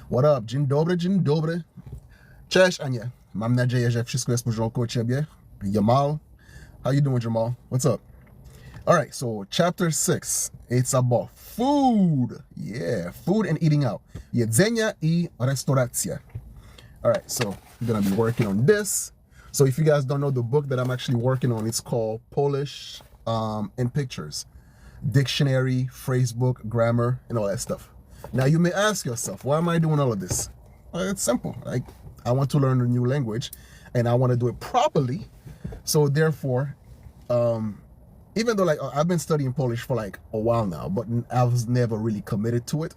What up? Dzień dobry, dzień dobry. Cześć, Ania. Mam nadzieję, że wszystko jest w porządku u ciebie. Jamal. How you doing, Jamal? What's up? All right, so chapter 6. It's about food. Yeah, food and eating out. Jedzenie I restauracja. All right, so I'm going to be working on this. So if you guys don't know the book that I'm actually working on, it's called Polish in Pictures. Dictionary, phrase book, grammar, and all that stuff. Now you may ask yourself, why am I doing all of this? It's simple. Like, I want to learn a new language and I want to do it properly. So therefore, even though like I've been studying Polish for like a while now, but I was never really committed to it.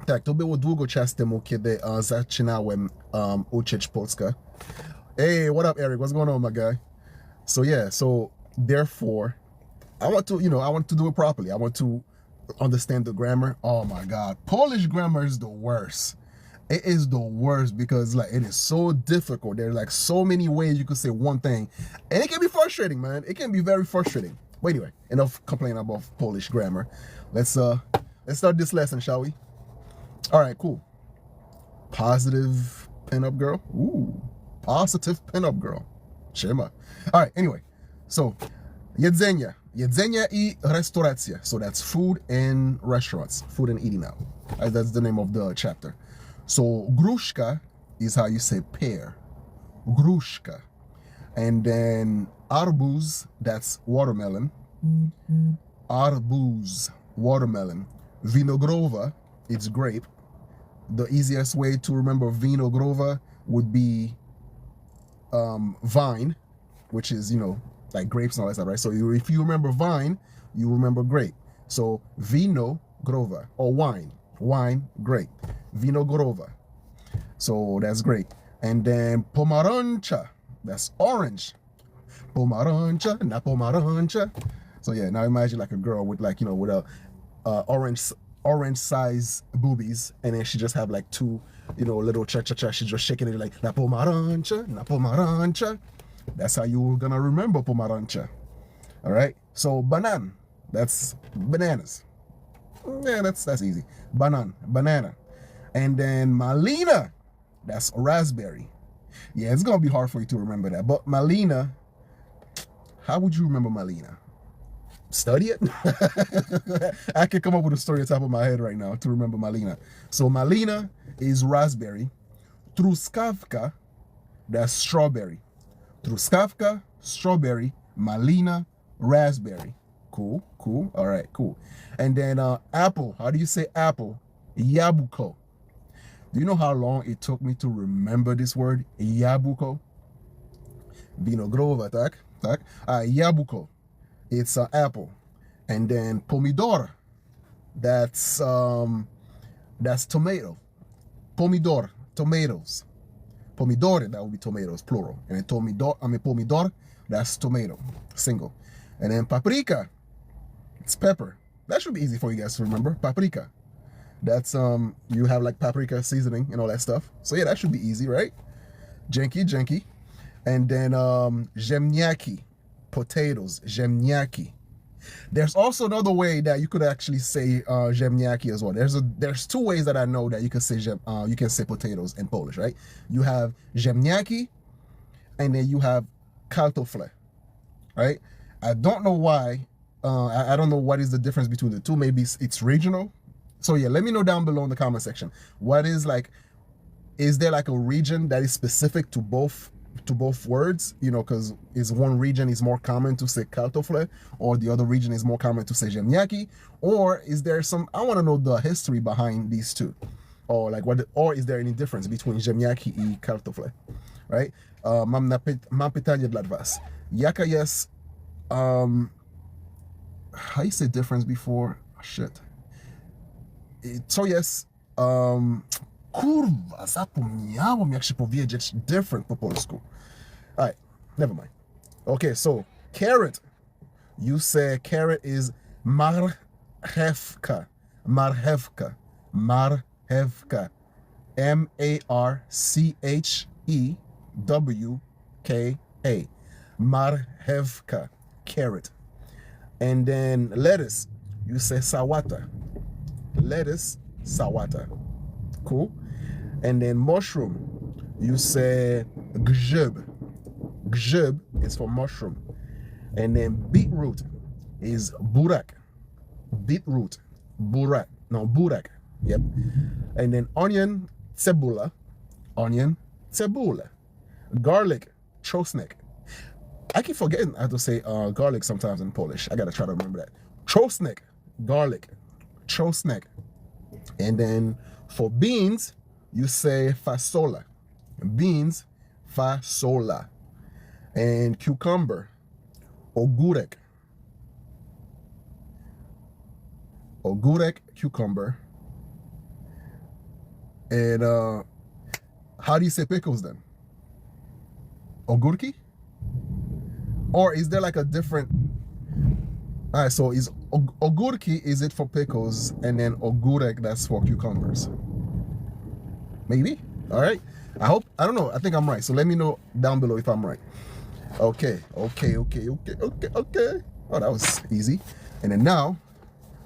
Tak, to było długo czas temu, kiedy zaczynałem uczyć polska. Hey, what up, Eric? What's going on, my guy? So yeah, so therefore, I want to do it properly. I want to understand the grammar. Oh my God, Polish grammar is the worst. It is the worst because like it is so difficult. There's like so many ways you could say one thing, and it can be frustrating, man. It can be very frustrating. But anyway, enough complaining about Polish grammar. Let's start this lesson, shall we? All right, cool. Positive pinup girl. Ooh, positive pinup girl. Shema. All right. Anyway, so jedzenie. Jedzenie I restauracja. So that's food and restaurants, food and eating out. That's the name of the chapter. So gruszka is how you say pear. Gruszka. And then arbuz, that's watermelon. Arbuz, watermelon. Vinogrova, it's grape. The easiest way to remember vinogrova would be vine, which is, like grapes and all that stuff, right? So if you remember vine, you remember grape. So vino grova, or wine, grape. Vino grova. So that's great. And then pomarancha, that's orange. Pomarancha, na pomarancha. So yeah, now imagine like a girl with like, with a orange size boobies, and then she just have like two, little cha-cha-cha. She's just shaking it like na pomarancha, na pomarancha. That's how you're gonna remember pomarancha. All right. So banan, that's bananas. Yeah, that's easy. Banana. And then malina, that's raspberry. Yeah, it's gonna be hard for you to remember that. But malina, how would you remember malina? Study it. I can come up with a story on top of my head right now to remember malina. So malina is raspberry. Truskawka, that's strawberry. Truskawka, strawberry, malina, raspberry. Cool. All right, cool. And then apple. How do you say apple? Jabłko. Do you know how long it took me to remember this word? Jabłko. Vinogrova, tak? Jabłko. It's apple. And then pomidor. That's tomato. Pomidor, tomatoes. Pomidore, that would be tomatoes, plural. And then pomidor, that's tomato, single. And then paprika, it's pepper. That should be easy for you guys to remember. Paprika. That's, you have like paprika seasoning and all that stuff. So yeah, that should be easy, right? Jenki. And then ziemniaki, potatoes, ziemniaki. There's also another way that you could actually say ziemniaki as well. There's two ways that I know that you can say potatoes in Polish, right? You have ziemniaki, and then you have kartofle, right? I don't know why. I don't know what is the difference between the two. Maybe it's regional. So yeah, let me know down below in the comment section. Is there like a region that is specific to both words, because is one region is more common to say kartofle, or the other region is more common to say ziemniaki, or is there I want to know the history behind these two, or like or is there any difference between ziemniaki and kartofle, right? Mam pytanie dla was. Jaka jest, how you say difference before? Shit. So yes, Kurwa, zapomniało mi jak się powiedzieć different po polsku. Alright, never mind. Okay, so carrot. You say carrot is marchewka. Marchewka. Marchewka. Marchewka. Marchewka. Carrot. And then lettuce. You say sawata. Lettuce, sawata. Cool. And then mushroom. You say grzyb. Grzyb is for mushroom. And then beetroot is burak. Beetroot. Burak. No, burak. Yep. And then onion, cebula. Onion, cebula. Garlic, czosnek. I keep forgetting how to say garlic sometimes in Polish. I gotta try to remember that. Czosnek, garlic. Czosnek. And then for beans, you say fasola. Beans, fasola. And cucumber, ogórek. Ogórek, cucumber. And how do you say pickles then? Ogórki? Or is there like a different... All right, so is ogórki, is it for pickles, and then ogórek, that's for cucumbers? Maybe. All right. I don't know. I think I'm right. So let me know down below if I'm right. Okay. Oh, that was easy. And then now,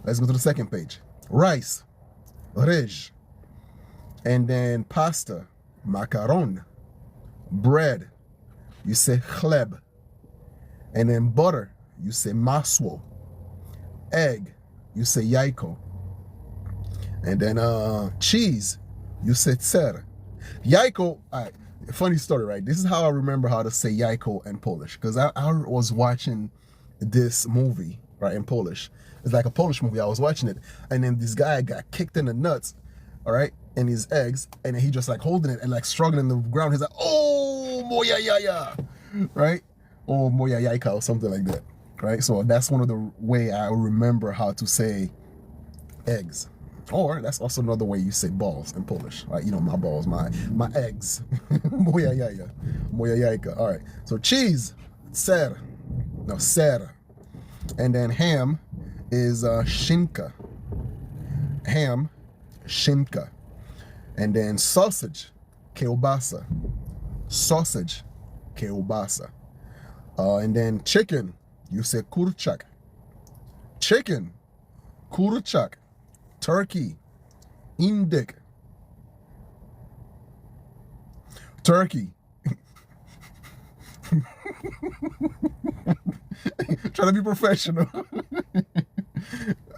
let's go to the second page. Rice, ryż. And then pasta, macaron. Bread, you say chleb. And then butter, you say masło. Egg, you say jajko. And then cheese, you say ser. Jajko, funny story, right? This is how I remember how to say jajko in Polish. Because I was watching this movie, right, in Polish. It's like a Polish movie. I was watching it. And then this guy got kicked in the nuts, all right, and his eggs. And then he just like holding it and like struggling in the ground. He's like, oh, moja jaja, right? Or moja jajka or something like that, right? So that's one of the way I remember how to say eggs. Or that's also another way you say balls in Polish, right? You know, my balls, my eggs. Moja jaja, moja jajka. All right. So cheese, ser. And then ham is szynka. Ham, szynka. And then sausage, kiełbasa. Sausage, kiełbasa. And then chicken, you say kurczak. Chicken, kurczak. Turkey, indyk. Turkey. Try to be professional.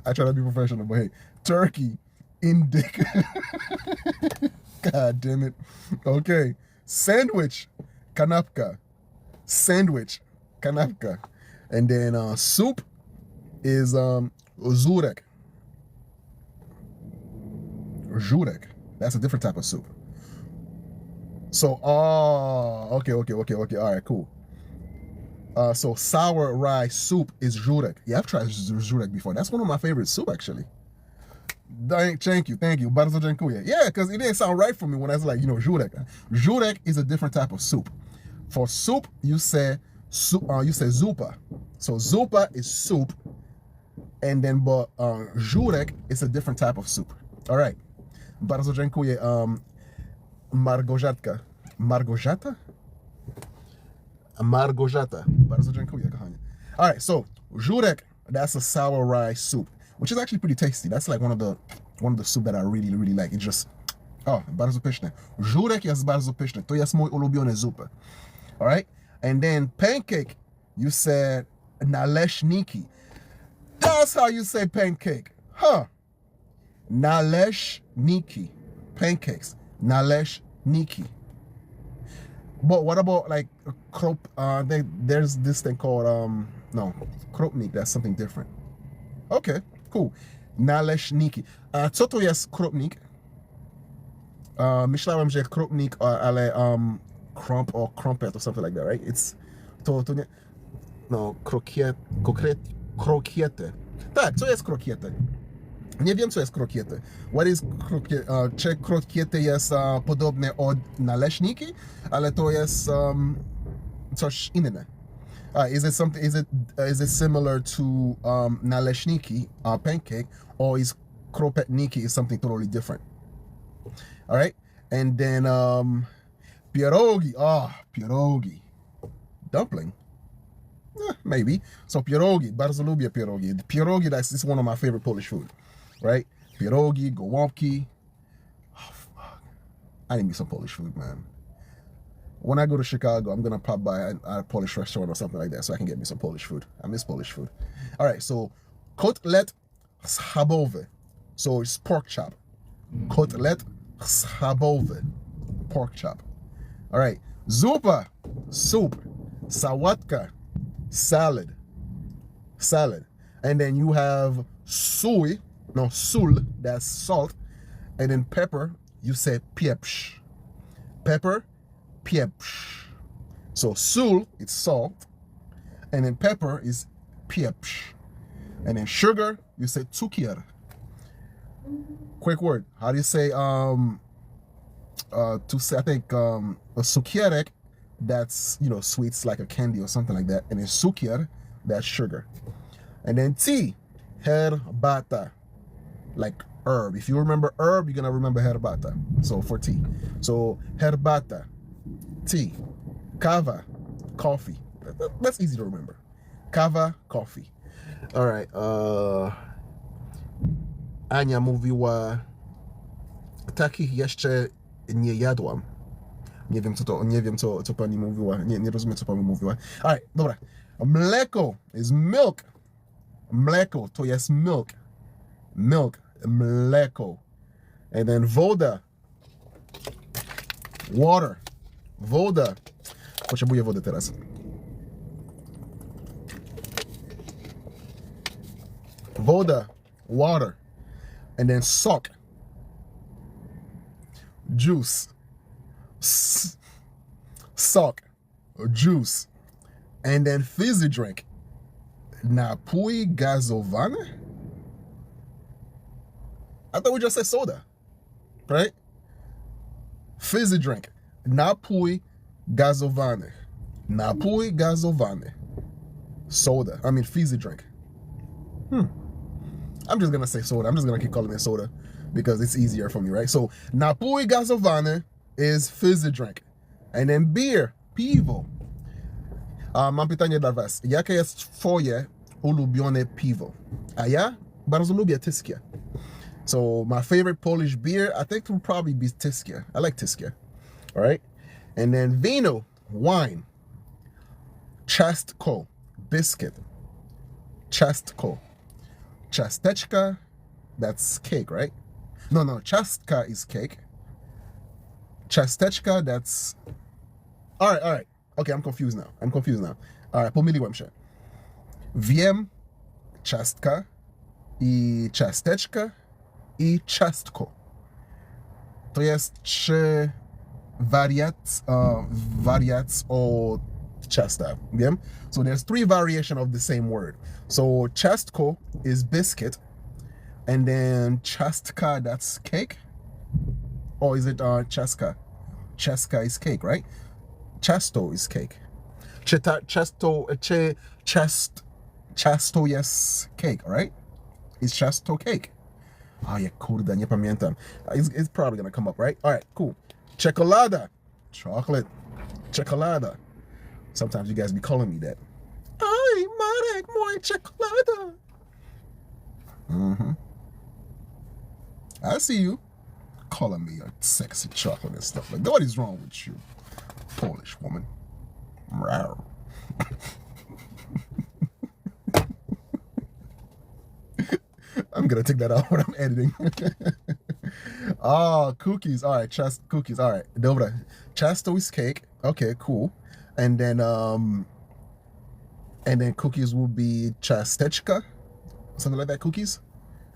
I try to be professional, but hey, turkey, indyk. God damn it. Okay, sandwich, kanapka. Sandwich, kanapka. And then soup is żurek. Żurek. That's a different type of soup. So, okay. All right, cool. So sour rye soup is żurek. Yeah, I've tried żurek before. That's one of my favorite soup, actually. Thank you. Bardzo dziękuję. Yeah, because it didn't sound right for me when I was like, żurek. Żurek is a different type of soup. For soup, you say zupa. So zupa is soup, and then but żurek is a different type of soup. All right. Bardzo dziękuję. Margożatka. Margożata? Margożata. Bardzo dziękuję, kochanie. All right, so żurek, that's a sour rye soup, which is actually pretty tasty. That's like one of the soup that I really like. It just, bardzo pyszne. Żurek jest bardzo pyszny. To jest mój ulubiony zup. All right? And then pancake, you said naleśniki. That's how you say pancake. Huh. Naleśniki. Pancakes. Naleśniki. But what about like there's this thing called kropnik. That's something different. Okay, cool. Naleśniki. Co to jest kropnik? Myślałem, że kropnik, ale crump or crumpet or something like that, right? It's krokiety. Tak, co jest krokiety? Nie wiem, co jest krokiety. What is krokiety? Czy krokiety jest podobne od naleśniki, ale to jest coś inne. Is it similar to naleśniki, pancake, or is kropetniki is something totally different? All right, and then pierogi. Pierogi, dumpling. Maybe. So pierogi, bardzo lubię pierogi. Pierogi, it's one of my favorite Polish food, right? Pierogi, gołąbki. Oh, fuck. I need me some Polish food, man. When I go to Chicago, I'm gonna pop by a Polish restaurant or something like that so I can get me some Polish food. I miss Polish food. All right, so kotlet schabowy. So it's pork chop. Kotlet schabowy. Pork chop. All right, zupa, soup. Sałatka, salad. And then you have sól, that's salt. And then pepper, you say pieprz. Pepper, pieprz. So sól, it's salt. And then pepper is pieprz. And then sugar, you say cukier. Quick word, how do you say, I think, cukierek, that's, sweets like a candy or something like that. And then cukier, that's sugar. And then tea, herbata, like herb. If you remember herb, you're gonna remember herbata. So for tea. So herbata, tea. Kava, coffee. That's easy to remember. Kava, coffee. All right. Ania mówiła, takich jeszcze nie jadłam. Nie wiem co pani mówiła. Nie rozumiem, co pani mówiła. All right, dobra. Mleko is milk. Mleko to jest milk. Milk, mleko. And then woda. Water. Woda. Potrzebuję wody teraz. Woda. Water. And then sok. Juice. Sok. Juice. And then fizzy drink. Napój gazowany? I thought we just said soda. Right? Fizzy drink. Napój gazowany. Napój gazowany. Soda. I mean fizzy drink. I'm just gonna say soda. I'm just gonna keep calling it soda because it's easier for me, right? So napój gazowany is fizzy drink. And then beer, piwo. Mam pytanie dla was. Jakie jest twoje ulubione piwo? A ja bardzo lubię tyskie. So my favorite Polish beer, I think, would probably be tyskie. I like tyskie. All right? And then vino, wine. Ciastko, biscuit. Ciastko. Ciasteczka, that's cake, right? No, ciastka is cake. Ciasteczka, that's... All right. Okay, I'm confused now. All right, pomyliłem się. Wiem, ciastka i ciasteczka i ciastko. To jest trzy wariac o ciasta, wiem? So there's three variations of the same word. So ciastko is biscuit, and then ciastka, that's cake? Or is it ciastka? Ciastka is cake, right? Ciasto is cake. Ciasto jest cake, right? It's ciasto cake. Oh yeah, kurde, nie pamiętam. It's probably gonna come up, right? All right, cool. Czekolada, chocolate. Czekolada. Sometimes you guys be calling me that. Ay, Marek, moja czekolada. I see you calling me a sexy chocolate and stuff like that. What is wrong with you, Polish woman? Rawr. I'm gonna take that out when I'm editing. Cookies. All right, cookies. All right, dobra. Ciasto is cake. Okay, cool. And then cookies will be ciasteczka, something like that. Cookies.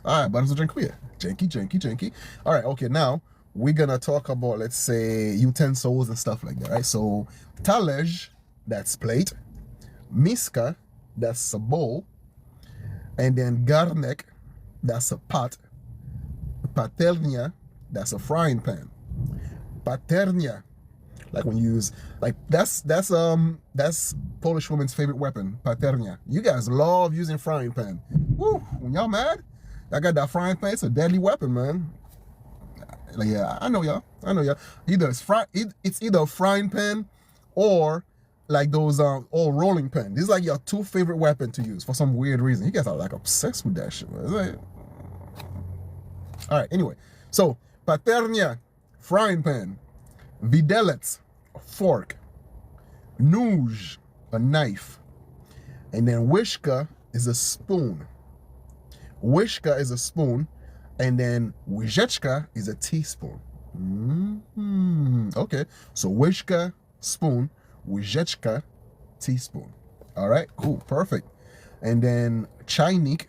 All right, bardzo dziękuję. Dzięki. All right, okay. Now we're gonna talk about, let's say, utensils and stuff like that, right? So talerz, that's plate. Miska, that's a bowl. And then garnek, that's a pot. patelnia, that's a frying pan. Paternia, like when you use, like that's Polish woman's favorite weapon, paternia. You guys love using frying pan. Woo, when y'all mad, I got that frying pan. It's a deadly weapon, man. Like, yeah, I know y'all. Either it's either a frying pan or like those old rolling pin. These are like your two favorite weapons to use for some weird reason. You guys are like obsessed with that shit, man. Like... All right, anyway. So, paternia, frying pan. Widelec, a fork. Nóż, a knife. And then łyżka is a spoon. Łyżka is a spoon. And then łyżeczka is a teaspoon. Okay, so łyżka, spoon, łyżeczka, teaspoon. All right, cool, perfect. And then czajnik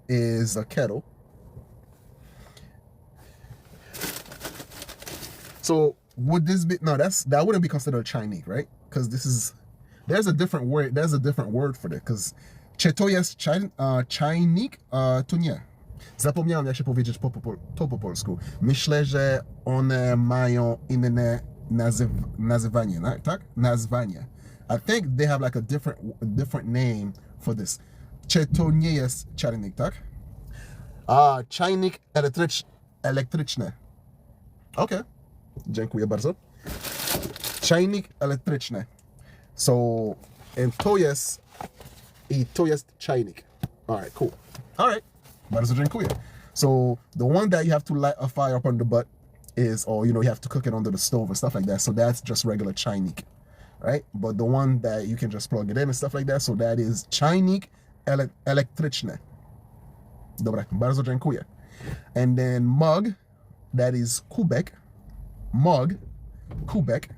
is a kettle. So would this be, no, that wouldn't be considered a czajnik, right? Because there's a different word for that. Because czy to jest czajnik, to nie. Zapomniałem, jak się powiedzieć to po polsku. Myślę, że one mają inne nazywanie, tak? Nazwanie. I think they have like a different name for this. Czy to nie jest czajnik, tak? Czajnik elektryczny. Okay. Dziękuję bardzo. Czajnik elektryczny. So, and to jest czajnik. Alright, cool. Alright. Bardzo dziękuję. So the one that you have to light a fire up on the butt is, or you have to cook it under the stove and stuff like that. So that's just regular czajnik, right? But the one that you can just plug it in and stuff like that, so that is czajnik elektryczny. Dobra, bardzo dziękuję. And then mug, that is kubek. Mug, kubek.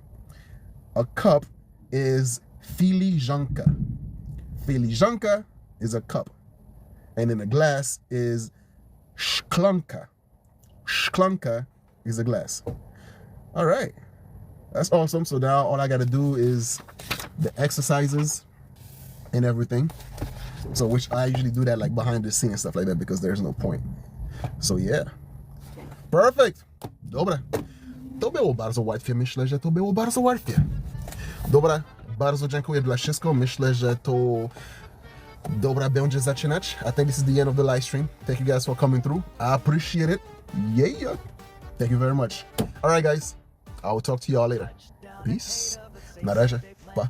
A cup is filiżanka. Filiżanka is a cup. And then a glass is szklanka. Szklanka is a glass. All right. That's awesome. So now all I got to do is the exercises and everything. So which I usually do that like behind the scene and stuff like that because there's no point. So yeah. Perfect. Dobra. To było bardzo łatwe. Myślę, że to było bardzo łatwe. Dobra. Bardzo dziękuję dla wszystko. Myślę, że to dobra będzie zaczynać. I think this is the end of the live stream. Thank you guys for coming through. I appreciate it. Yeah. Thank you very much. All right, guys. I will talk to y'all later. Peace. Na razie. Pa.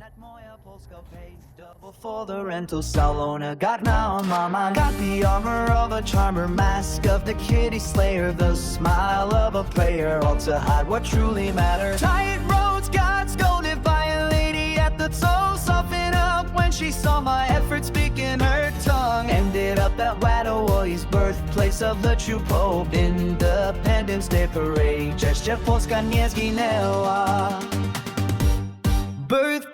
For the rental Salona, got now on my mind. Got the armor of a charmer, mask of the kitty slayer, the smile of a player, all to hide what truly matters. Tight roads got scolded by a lady at the toe, soften up when she saw my effort speaking her tongue. Ended up at Waterway's birthplace of the true Pope. Independence Day parade, jeszcze Polska nie zginęła. Birth